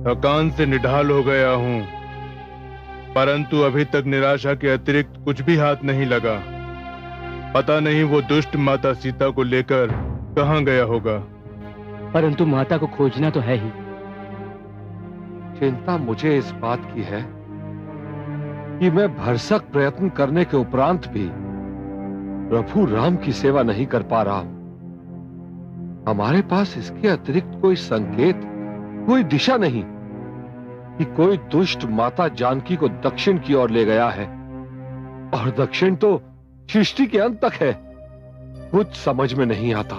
थकान से निढाल हो गया हूँ, परंतु अभी तक निराशा के अतिरिक्त कुछ भी हाथ नहीं लगा। पता नहीं वो दुष्ट माता सीता को लेकर कहाँ गया होगा। परंतु माता को खोजना तो है ही। चिंता मुझे इस बात की है कि मैं भरसक प्रयत्न करने के उपरांत भी प्रभु राम की सेवा नहीं कर पा रहा हूं। हमारे पास इसके अतिरिक्त कोई संकेत, कोई दिशा नहीं कि कोई दुष्ट माता जानकी को दक्षिण की ओर ले गया है, और दक्षिण तो सृष्टि के अंत तक है। कुछ समझ में नहीं आता।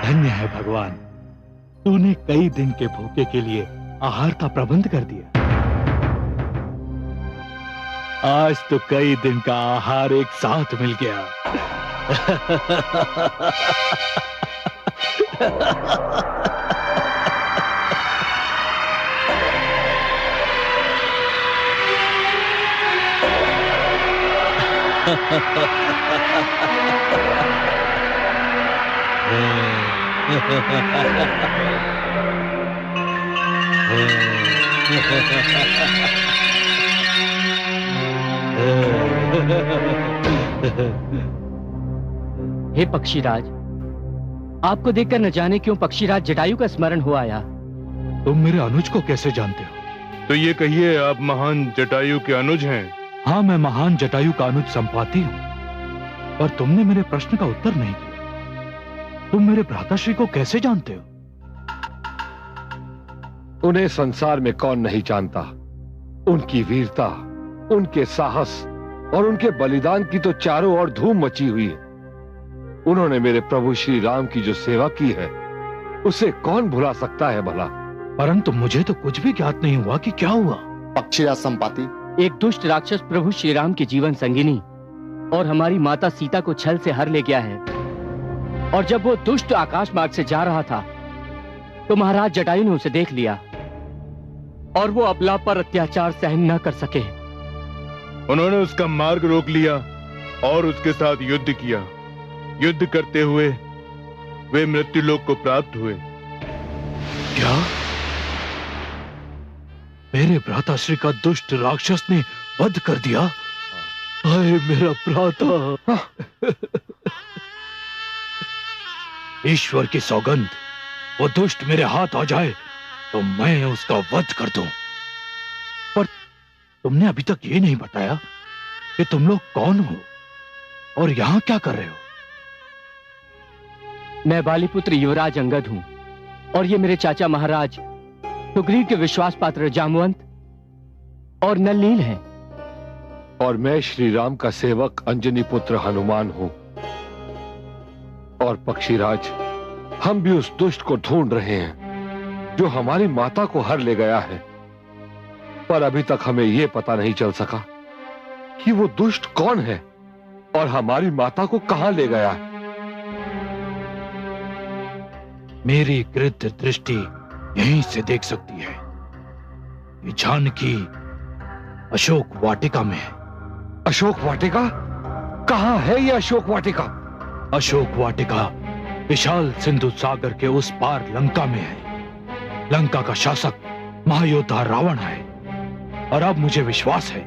धन्य है भगवान, तूने कई दिन के भूखे के लिए आहार का प्रबंध कर दिया। आज तो कई दिन का आहार एक साथ मिल गया। हे पक्षीराज, आपको देखकर न जाने क्यों पक्षीराज जटायु का स्मरण हो आया। तुम मेरे अनुज को कैसे जानते हो? तो ये कहिए, आप महान जटायु के अनुज हैं? हाँ, मैं महान जटायु का अनुज संपाति हूँ, पर तुमने मेरे प्रश्न का उत्तर नहीं दिया। तुम मेरे भ्राताश्री को कैसे जानते हो? उन्हें संसार में कौन नहीं जानता। उनकी वीरता, उनके साहस और उनके बलिदान की तो चारों ओर धूम मची हुई है। उन्होंने मेरे प्रभु श्री राम की जो सेवा की है, उसे कौन भुला सकता है भला। परंतु मुझे तो कुछ भी ज्ञात नहीं हुआ कि क्या हुआ। पक्षीराज संपाति, एक दुष्ट राक्षस प्रभु श्री राम की जीवन संगिनी और हमारी माता सीता को छल से हर ले गया है, और जब वो दुष्ट आकाश मार्ग से जा रहा था तो महाराज जटायु ने उसे देख लिया और वो अबला पर अत्याचार सहन न कर सके। उन्होंने उसका मार्ग रोक लिया और उसके साथ युद्ध किया। युद्ध करते हुए वे मृत्युलोक को प्राप्त हुए। क्या मेरे भ्राताश्री का दुष्ट राक्षस ने वध कर दिया? हाय मेरा भ्राता! ईश्वर की सौगंध, वो दुष्ट मेरे हाथ आ जाए तो मैं उसका वध कर दूं। पर तुमने अभी तक ये नहीं बताया कि तुम लोग कौन हो और यहां क्या कर रहे हो? मैं बालीपुत्र युवराज अंगद हूं, और ये मेरे चाचा महाराज सुग्रीव के विश्वास पात्र जामवंत और नलनील हैं। और मैं श्री राम का सेवक अंजनी पुत्र हनुमान हूं। और पक्षीराज, हम भी उस दुष्ट को ढूंढ रहे हैं जो हमारी माता को हर ले गया है, पर अभी तक हमें यह पता नहीं चल सका कि वो दुष्ट कौन है और हमारी माता को कहां ले गया है। मेरी गृध्र दृष्टि यहीं से देख सकती है। ये जानकी अशोक वाटिका में है। अशोक वाटिका? कहां है ये अशोक वाटिका? अशोक वाटिका विशाल सिंधु सागर के उस पार लंका में है। लंका का शासक महायोद्धा रावण है, और अब मुझे विश्वास है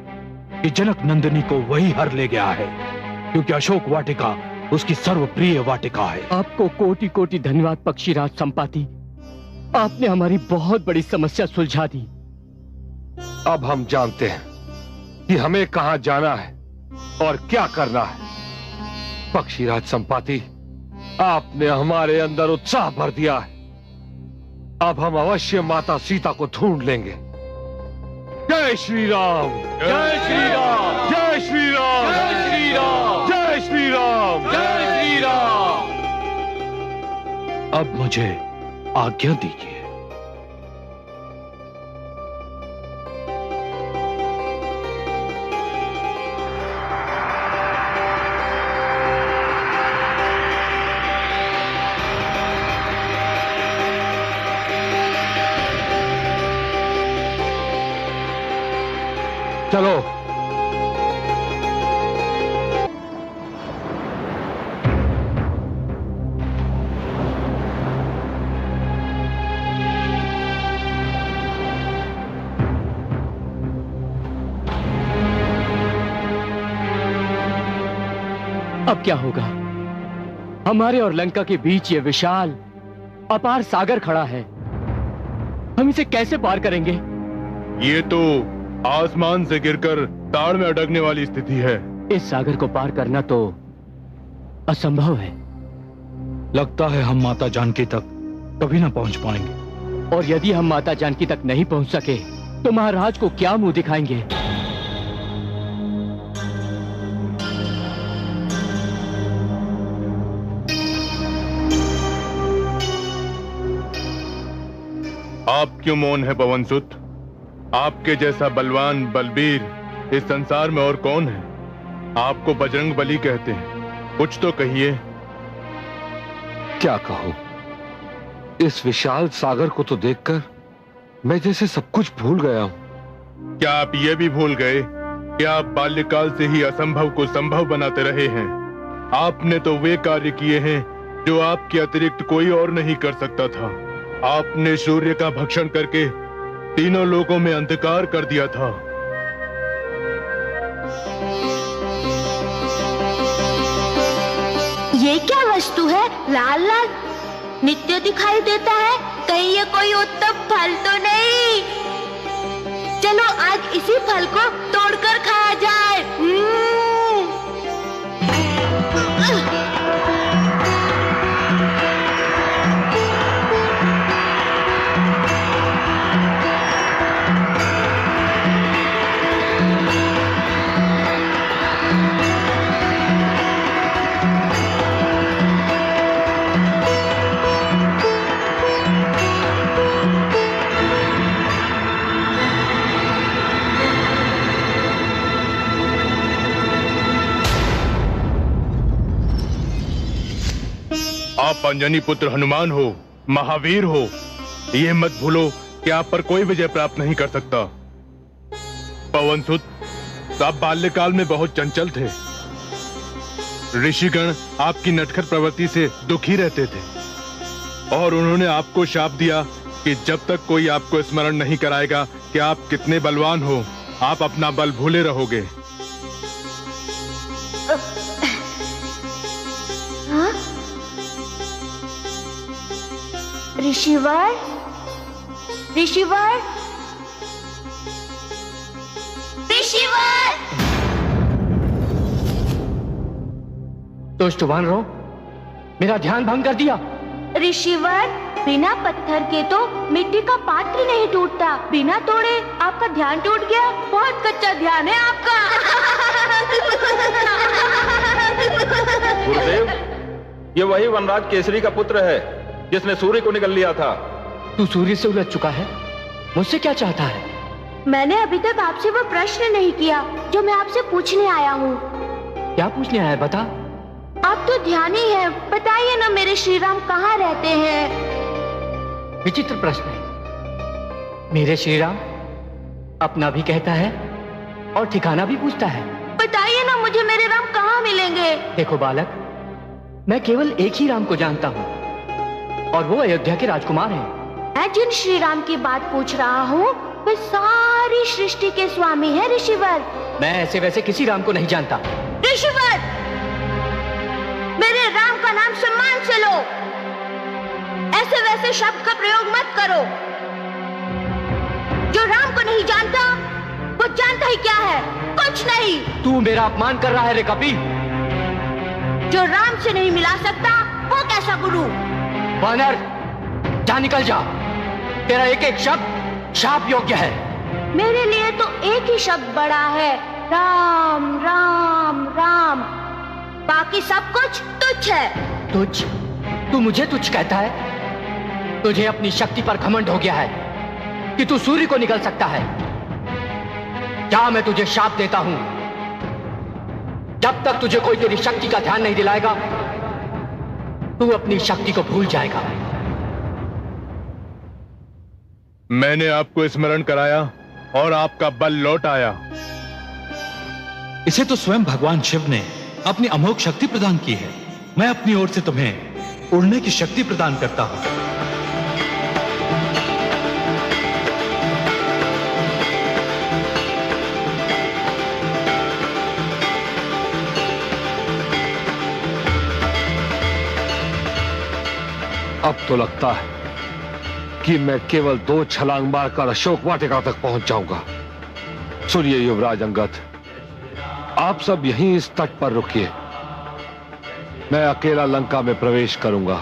कि जनक नंदिनी को वही हर ले गया है, क्योंकि अशोक वाटिका उसकी सर्वप्रिय वाटिका है। आपको कोटि कोटि धन्यवाद पक्षीराज संपाति, आपने हमारी बहुत बड़ी समस्या सुलझा दी। अब हम जानते हैं कि हमें कहां जाना है और क्या करना है। पक्षीराज संपाति, आपने हमारे अंदर उत्साह भर दिया है। अब हम अवश्य माता सीता को ढूंढ लेंगे। जय श्री राम! जय श्री राम! जय श्री राम! जय श्री राम! जय श्री राम! जय श्री राम! अब मुझे आज्ञा दीजिए। चलो। अब क्या होगा? हमारे और लंका के बीच ये विशाल अपार सागर खड़ा है। हम इसे कैसे पार करेंगे? ये तो आसमान से गिरकर ताड़ में अटकने वाली स्थिति है। इस सागर को पार करना तो असंभव है। लगता है हम माता जानकी तक कभी ना पहुंच पाएंगे। और यदि हम माता जानकी तक नहीं पहुंच सके तो महाराज को क्या मुंह दिखाएंगे? आप क्यों मौन है पवनसुत? आपके जैसा बलवान बलबीर इस संसार में और कौन है? आपको बजरंग बली कहते हैं, कुछ तो कहिए। क्या कहूं? इस विशाल सागर को तो देखकर मैं जैसे सब कुछ भूल गया हूं। क्या आप ये भी भूल गए कि आप बाल्यकाल से ही असंभव को संभव बनाते रहे हैं? आपने तो वे कार्य किए हैं जो आपके अतिरिक्त कोई और नहीं कर सकता था। आपने सूर्य का भक्षण करके तीनों लोगों में अंधकार कर दिया था। ये क्या वस्तु है? लाल लाल नित्य दिखाई देता है। कहीं ये कोई उत्तम फल तो नहीं? चलो आज इसी फल को तोड़कर खाया जाए। आप अंजनी पुत्र हनुमान हो, महावीर हो। ये मत भूलो कि आप पर कोई विजय प्राप्त नहीं कर सकता। पवनसुत, आप बाल्यकाल में बहुत चंचल थे। ऋषिगण आपकी नटखट प्रवृत्ति से दुखी रहते थे और उन्होंने आपको शाप दिया कि जब तक कोई आपको स्मरण नहीं कराएगा कि आप कितने बलवान हो, आप अपना बल भूले रहोगे। ऋषिवर, ऋषिवर, ऋषिवर! दुष्ट वानरों, मेरा ध्यान भंग कर दिया। ऋषिवर, बिना पत्थर के तो मिट्टी का पात्र नहीं टूटता। बिना तोड़े आपका ध्यान टूट गया। बहुत कच्चा ध्यान है आपका। गुरुदेव, ये वही वनराज केसरी का पुत्र है जिसने सूर्य को निगल लिया था। तू सूर्य से उलझ चुका है। मुझसे क्या चाहता है? मैंने अभी तक आपसे वो प्रश्न नहीं किया जो मैं आपसे पूछने आया हूँ। क्या पूछने आया है? बता। आप तो ध्यानी हैं, बताइए ना मेरे श्री राम कहाँ रहते हैं? विचित्र प्रश्न है। मेरे श्री राम अपना भी कहता है और ठिकाना भी पूछता है। बताइए ना मुझे मेरे राम कहाँ मिलेंगे? देखो बालक, मैं केवल एक ही राम को जानता हूँ और वो अयोध्या के राजकुमार हैं। मैं जिन श्री राम की बात पूछ रहा हूँ वे सारी सृष्टि के स्वामी हैं ऋषिवर। मैं ऐसे वैसे किसी राम को नहीं जानता। ऋषिवर, मेरे राम का नाम सम्मान से लो। ऐसे वैसे शब्द का प्रयोग मत करो। जो राम को नहीं जानता वो जानता ही क्या है? कुछ नहीं। तू मेरा अपमान कर रहा है रे कपी। जो राम से नहीं मिला सकता वो कैसा गुरु? वानर, जा निकल जा। तेरा एक एक शब्द शाप योग्य है। मेरे लिए तो एक ही शब्द बड़ा है, राम राम राम। बाकी सब कुछ तुच्छ है। तुच्छ? तू मुझे तुच्छ कहता है? तुझे अपनी शक्ति पर घमंड हो गया है कि तू सूर्य को निगल सकता है। क्या मैं तुझे शाप देता हूं, जब तक तुझे कोई तेरी शक्ति का ध्यान नहीं दिलाएगा तू अपनी शक्ति को भूल जाएगा। मैंने आपको स्मरण कराया और आपका बल लौट आया। इसे तो स्वयं भगवान शिव ने अपनी अमोघ शक्ति प्रदान की है। मैं अपनी ओर से तुम्हें उड़ने की शक्ति प्रदान करता हूं। अब तो लगता है कि मैं केवल 2 छलांग मारकर अशोक वाटिका तक पहुंच जाऊंगा। सुनिए युवराज अंगद, आप सब यहीं इस तट पर रुकिए। मैं अकेला लंका में प्रवेश करूंगा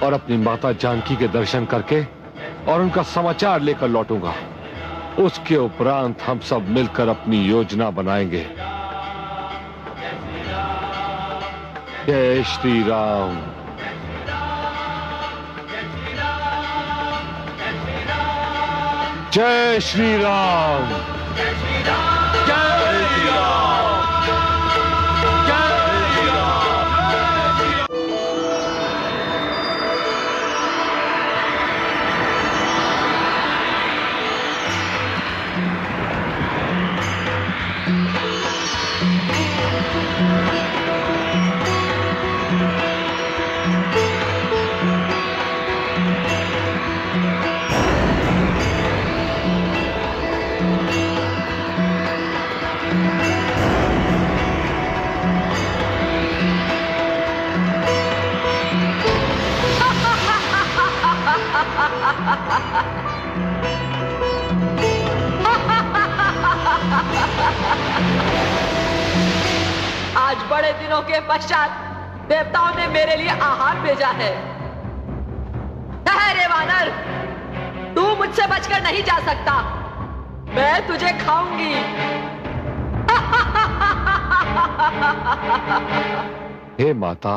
और अपनी माता जानकी के दर्शन करके और उनका समाचार लेकर लौटूंगा। उसके उपरांत हम सब मिलकर अपनी योजना बनाएंगे। जय श्री राम। जय श्री राम। जय श्री राम। जय श्री राम। जय श्री राम। आज बड़े दिनों के पश्चात देवताओं ने मेरे लिए आहार भेजा है। ठहरे वानर, तू मुझसे बचकर नहीं जा सकता। मैं तुझे खाऊंगी। हे माता,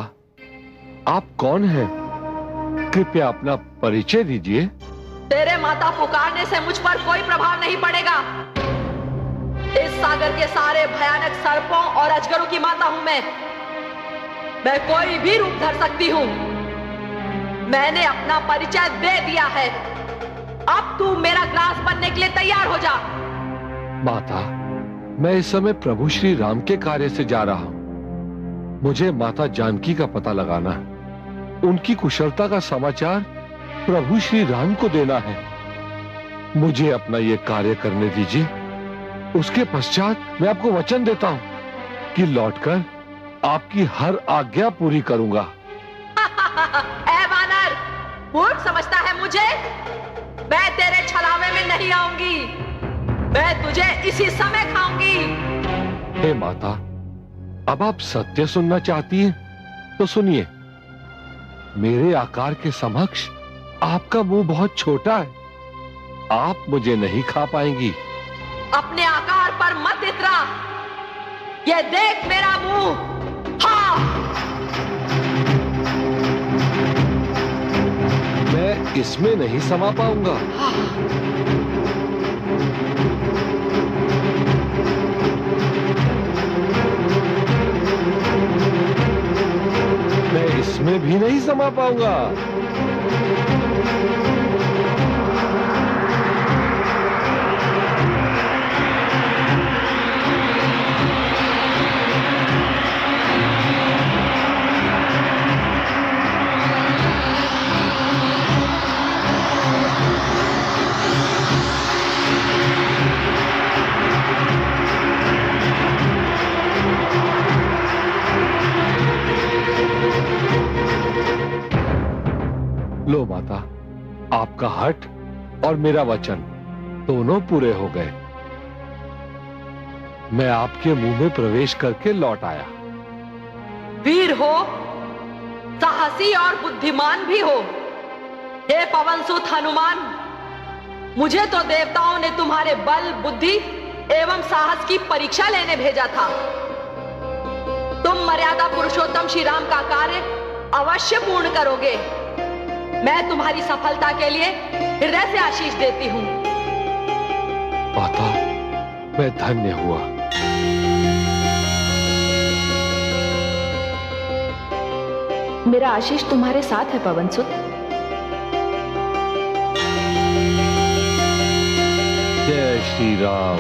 आप कौन हैं? कृपया अपना परिचय दीजिए। तेरे माता पुकारने से मुझ पर कोई प्रभाव नहीं पड़ेगा। इस सागर के सारे भयानक सर्पों और अजगरों की माता हूं मैं कोई भी रूप धर सकती हूं। मैंने अपना परिचय दे दिया है। अब तू मेरा ग्रास बनने के लिए तैयार हो जा। माता, मैं इस समय प्रभु श्री राम के कार्य से जा रहा हूं। मुझे माता जानकी का पता लगाना है। उनकी कुशलता का समाचार प्रभु श्री राम को देना है। मुझे अपना यह कार्य करने दीजिए। उसके पश्चात मैं आपको वचन देता हूं कि लौटकर आपकी हर आज्ञा पूरी करूंगा। ऐ वानर, मूर्ख समझता है मुझे? मैं तेरे छलावे में नहीं आऊंगी। मैं तुझे इसी समय खाऊंगी। हे माता, अब आप सत्य सुनना चाहती हैं तो सुनिए। मेरे आकार के समक्ष आपका मुंह बहुत छोटा है। आप मुझे नहीं खा पाएंगी। अपने आकार पर मत इतरा। ये देख मेरा मुंह। हाँ, मैं इसमें नहीं समा पाऊंगा। मैं इसमें भी नहीं समा पाऊंगा। लो माता, आपका हठ और मेरा वचन दोनों पूरे हो गए। मैं आपके मुंह में प्रवेश करके लौट आया। वीर हो, साहसी और बुद्धिमान भी हो। हे पवनसुत हनुमान, मुझे तो देवताओं ने तुम्हारे बल, बुद्धि एवं साहस की परीक्षा लेने भेजा था। तुम मर्यादा पुरुषोत्तम श्री राम का कार्य अवश्य पूर्ण करोगे। मैं तुम्हारी सफलता के लिए हृदय से आशीष देती हूं। माता, मैं धन्य हुआ। मेरा आशीष तुम्हारे साथ है पवनसुत। जय श्री राम।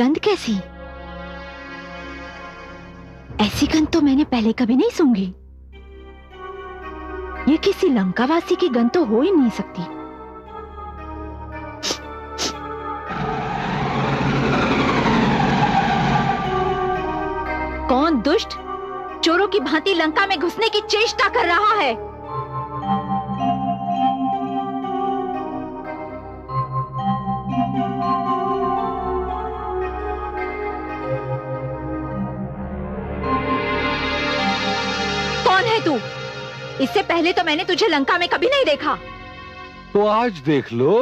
गंध कैसी? ऐसी गंध तो मैंने पहले कभी नहीं सूंघी। ये किसी लंकावासी की गंध तो हो ही नहीं सकती। कौन दुष्ट चोरों की भांति लंका में घुसने की चेष्टा कर रहा है? कौन है तू? इससे पहले तो मैंने तुझे लंका में कभी नहीं देखा। तो आज देख लो,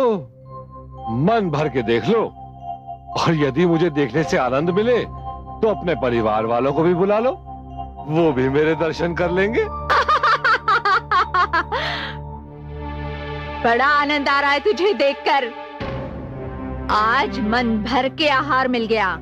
मन भर के देख लो, और यदि मुझे देखने से आनंद मिले तो अपने परिवार वालों को भी बुला लो, वो भी मेरे दर्शन कर लेंगे। बड़ा आनंद आ रहा है तुझे देखकर। आज मन भर के आहार मिल गया।